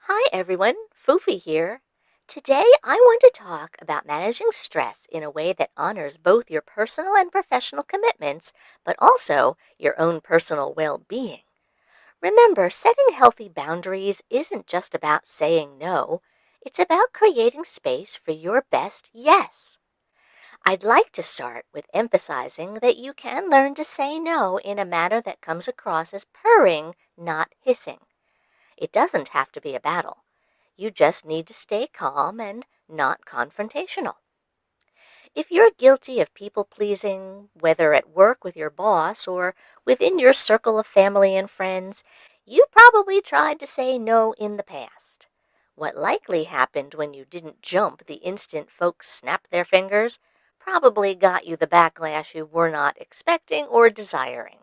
Hi everyone, Phoofie here. Today I want to talk about managing stress in a way that honors both your personal and professional commitments, but also your own personal well-being. Remember, setting healthy boundaries isn't just about saying no, it's about creating space for your best yes. I'd like to start with emphasizing that you can learn to say no in a manner that comes across as purring, not hissing. It doesn't have to be a battle. You just need to stay calm and not confrontational. If you're guilty of people pleasing, whether at work with your boss or within your circle of family and friends, you probably tried to say no in the past. What likely happened when you didn't jump the instant folks snapped their fingers probably got you the backlash you were not expecting or desiring.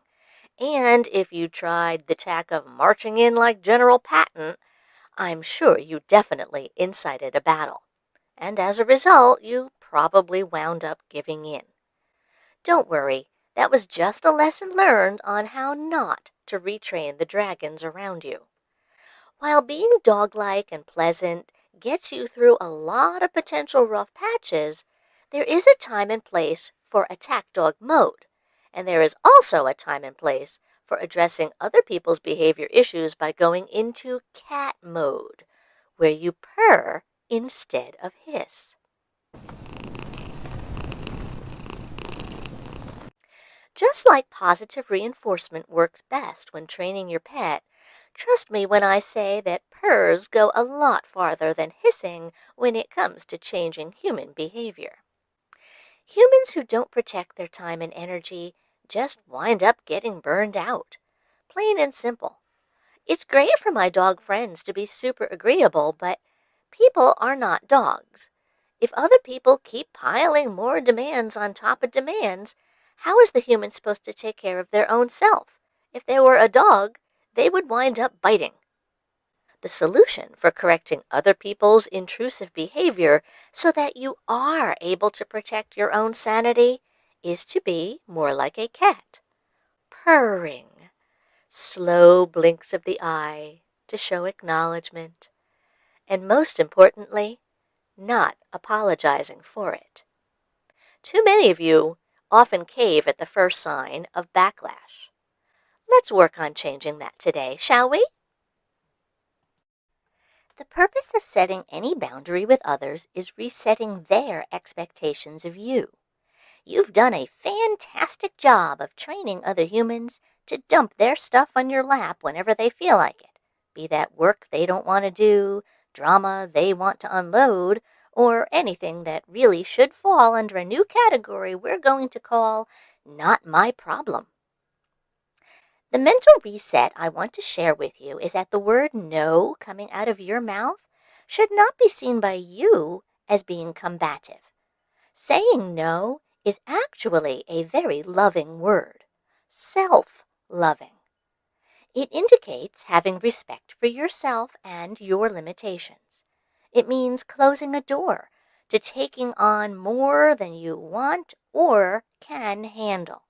And if you tried the tack of marching in like General Patton, I'm sure you definitely incited a battle, and as a result, you probably wound up giving in. Don't worry, that was just a lesson learned on how not to retrain the dragons around you. While being dog-like and pleasant gets you through a lot of potential rough patches, there is a time and place for attack dog mode, and there is also a time and place for addressing other people's behavior issues by going into cat mode, where you purr instead of hiss. Just like positive reinforcement works best when training your pet, trust me when I say that purrs go a lot farther than hissing when it comes to changing human behavior. Humans who don't protect their time and energy just wind up getting burned out. Plain and simple. It's great for my dog friends to be super agreeable, but people are not dogs. If other people keep piling more demands on top of demands, how is the human supposed to take care of their own self? If they were a dog, they would wind up biting. The solution for correcting other people's intrusive behavior so that you are able to protect your own sanity is to be more like a cat, purring, slow blinks of the eye to show acknowledgement, and most importantly, not apologizing for it. Too many of you often cave at the first sign of backlash. Let's work on changing that today, shall we? The purpose of setting any boundary with others is resetting their expectations of you. You've done a fantastic job of training other humans to dump their stuff on your lap whenever they feel like it, be that work they don't want to do, drama they want to unload, or anything that really should fall under a new category we're going to call not my problem. The mental reset I want to share with you is that the word no coming out of your mouth should not be seen by you as being combative. Saying no is actually a very loving word, self-loving. It indicates having respect for yourself and your limitations. It means closing a door to taking on more than you want or can handle.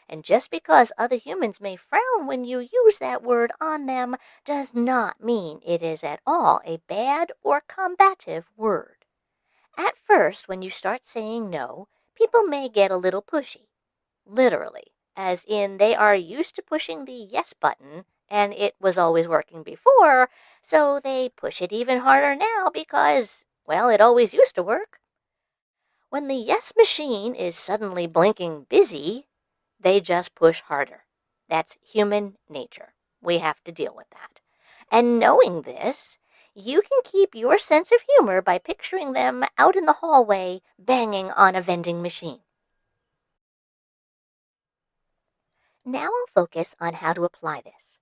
And just because other humans may frown when you use that word on them does not mean it is at all a bad or combative word. At first, when you start saying no, people may get a little pushy, literally, as in they are used to pushing the yes button and it was always working before, so they push it even harder now because, well, it always used to work. When the yes machine is suddenly blinking busy, they just push harder. That's human nature. We have to deal with that. And knowing this, you can keep your sense of humor by picturing them out in the hallway banging on a vending machine. Now I'll focus on how to apply this.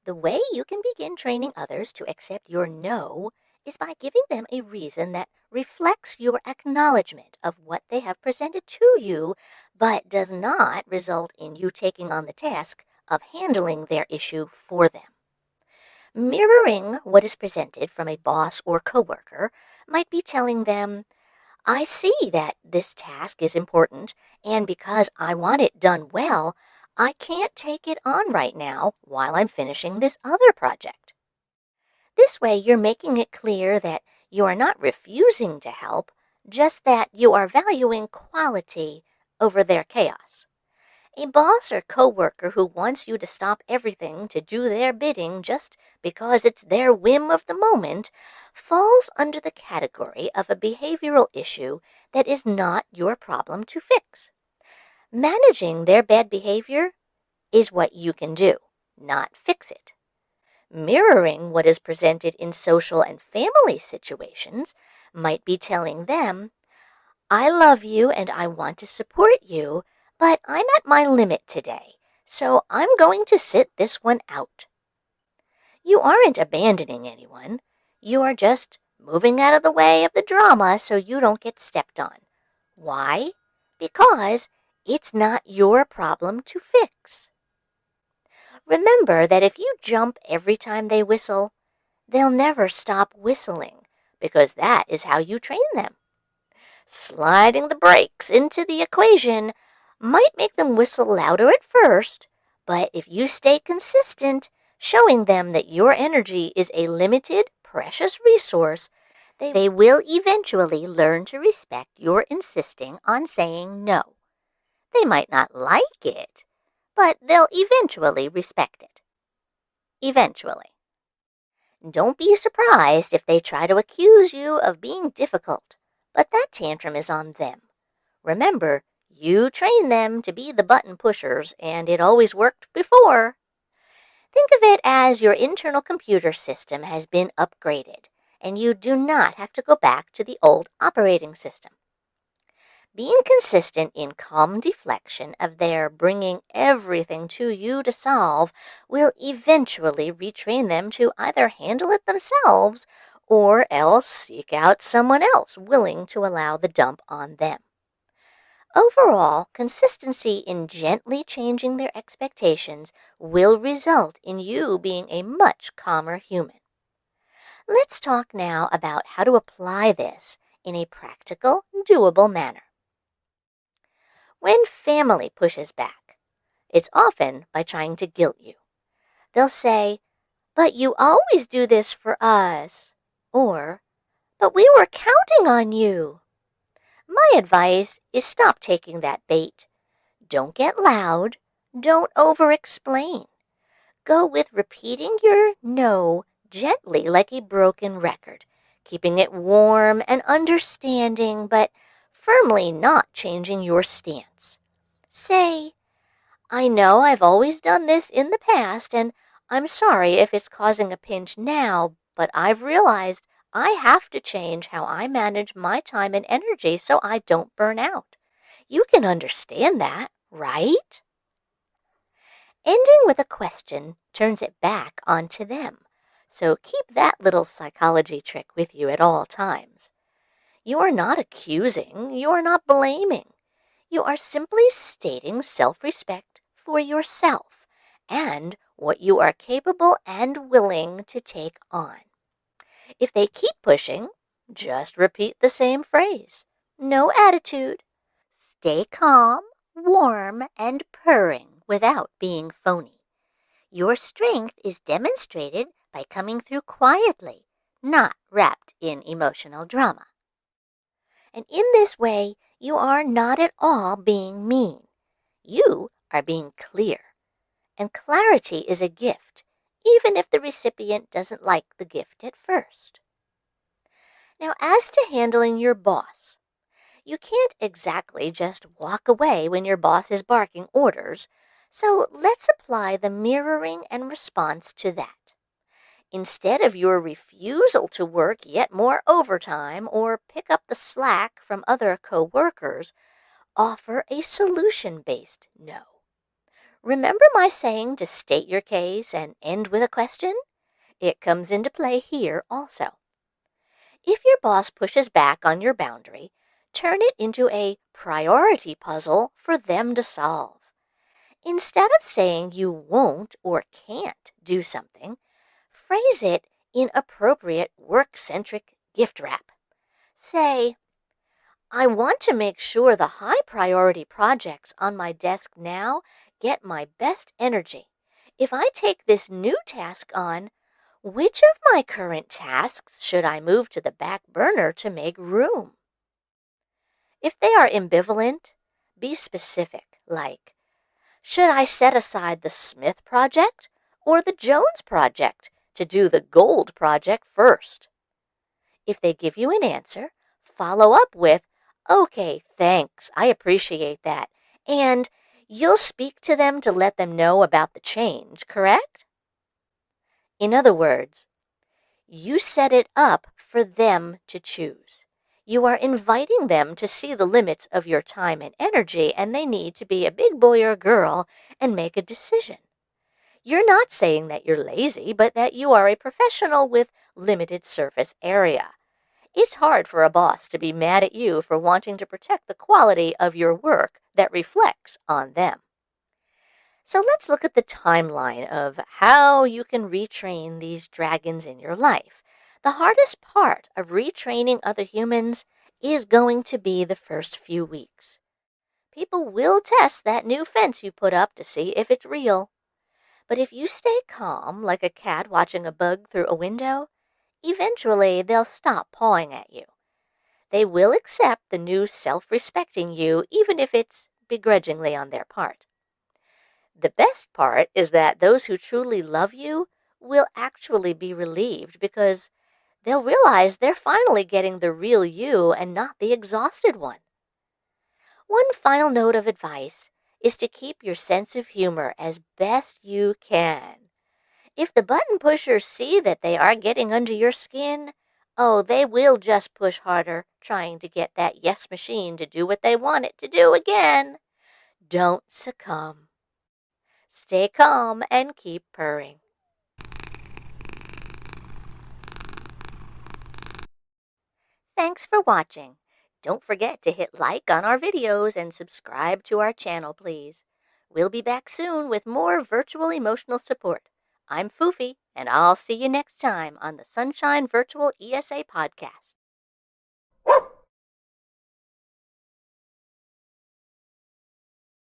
The way you can begin training others to accept your no is by giving them a reason that reflects your acknowledgement of what they have presented to you, but does not result in you taking on the task of handling their issue for them. Mirroring what is presented from a boss or coworker might be telling them, I see that this task is important, and because I want it done well, I can't take it on right now while I'm finishing this other project. This this way, you're making it clear that you are not refusing to help, just that you are valuing quality over their chaos. A boss or coworker who wants you to stop everything to do their bidding just because it's their whim of the moment falls under the category of a behavioral issue that is not your problem to fix. Managing their bad behavior is what you can do, not fix it. Mirroring what is presented in social and family situations might be telling them, I love you and I want to support you, but I'm at my limit today, so I'm going to sit this one out. You aren't abandoning anyone. You are just moving out of the way of the drama so you don't get stepped on. Why? Because it's not your problem to fix. Remember that if you jump every time they whistle, they'll never stop whistling, because that is how you train them. Sliding the brakes into the equation might make them whistle louder at first, but if you stay consistent, showing them that your energy is a limited, precious resource, they will eventually learn to respect your insisting on saying no. They might not like it, but they'll eventually respect it. Eventually. Don't be surprised if they try to accuse you of being difficult, but that tantrum is on them. Remember, you train them to be the button pushers, and it always worked before. Think of it as your internal computer system has been upgraded, and you do not have to go back to the old operating system. Being consistent in calm deflection of their bringing everything to you to solve will eventually retrain them to either handle it themselves or else seek out someone else willing to allow the dump on them. Overall, consistency in gently changing their expectations will result in you being a much calmer human. Let's talk now about how to apply this in a practical, doable manner. When family pushes back, it's often by trying to guilt you. They'll say, but you always do this for us. Or, but we were counting on you. My advice is stop taking that bait. Don't get loud. Don't over-explain. Go with repeating your no gently like a broken record, keeping it warm and understanding, but firmly not changing your stance. Say, I know I've always done this in the past, and I'm sorry if it's causing a pinch now, but I've realized I have to change how I manage my time and energy so I don't burn out. You can understand that, right? Ending with a question turns it back onto them, so keep that little psychology trick with you at all times. You are not accusing, you are not blaming. You are simply stating self-respect for yourself and what you are capable and willing to take on. If they keep pushing, just repeat the same phrase. No attitude. Stay calm, warm, and purring without being phony. Your strength is demonstrated by coming through quietly, not wrapped in emotional drama. And in this way, you are not at all being mean. You are being clear. And clarity is a gift, even if the recipient doesn't like the gift at first. Now, as to handling your boss, you can't exactly just walk away when your boss is barking orders, so let's apply the mirroring and response to that. Instead of your refusal to work yet more overtime or pick up the slack from other co-workers, offer a solution-based no. Remember my saying to state your case and end with a question? It comes into play here also. If your boss pushes back on your boundary, turn it into a priority puzzle for them to solve. Instead of saying you won't or can't do something, phrase it in appropriate work-centric gift wrap. Say, I want to make sure the high-priority projects on my desk now get my best energy. If I take this new task on, Which of my current tasks should I move to the back burner to make room? If they are ambivalent, be specific, like, should I set aside the Smith project or the Jones project to do the Gold project first? If they give you an answer, follow up with, okay, thanks, I appreciate that. And you'll speak to them to let them know about the change, correct? In other words, you set it up for them to choose. You are inviting them to see the limits of your time and energy, and they need to be a big boy or girl and make a decision. You're not saying that you're lazy, but that you are a professional with limited surface area. It's hard for a boss to be mad at you for wanting to protect the quality of your work that reflects on them. So let's look at the timeline of how you can retrain these dragons in your life. The hardest part of retraining other humans is going to be the first few weeks. People will test that new fence you put up to see if it's real. But if you stay calm like a cat watching a bug through a window, eventually they'll stop pawing at you. They will accept the new self-respecting you, even if it's begrudgingly on their part. The best part is that those who truly love you will actually be relieved because they'll realize they're finally getting the real you and not the exhausted one. One final note of advice is to keep your sense of humor as best you can. If the button pushers see that they are getting under your skin, oh, they will just push harder, trying to get that yes machine to do what they want it to do again. Don't succumb. Stay calm and keep purring. Thanks for watching. Don't forget to hit like on our videos and subscribe to our channel, please. We'll be back soon with more virtual emotional support. I'm Phoofie, and I'll see you next time on the Sunshine Virtual ESA podcast.